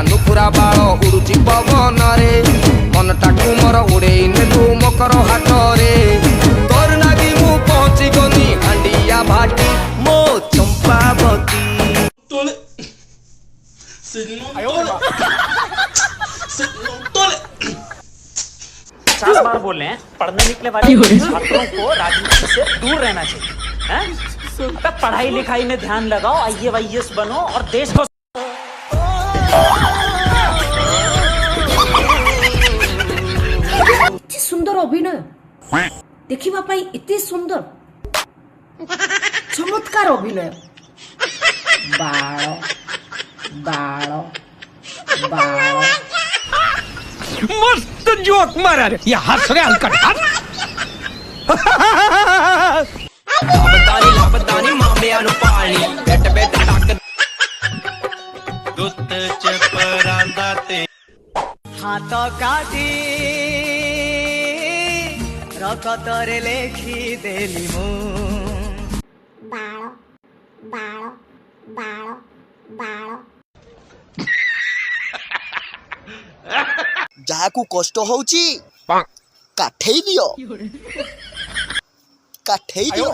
नुपुरा बाल उड़ुची पवन रे मन टाकू मोर उड़े नेलु मकर हाथ रे तोर नागी मु पहुंची गनी हांडिया भाटी मो चंपावती तोले तोले 50 बार बोल रहे हैं पढ़ने निकले वाले छात्रों को राजनीति से दूर रहना चाहिए हैं? अबे पढ़ाई लिखाई में ध्यान लगाओ, IAS बनो और देश को इतनी सुंदर अभिनय देखिबा पाई इतनी सुंदर चमत्कार अभिनय बाळ बाळ बाळ मस्त जोक मारा रे ये हंस रे हलकट लापतानी मामे नु पानी बेट बेट तक दुत चपरांदा ते हाथ काटी रकतरे लेखी देली मु बाळ बाळ बाळ बाळ जाहाकू कष्ट होउची काठेई दियो काठेई दियो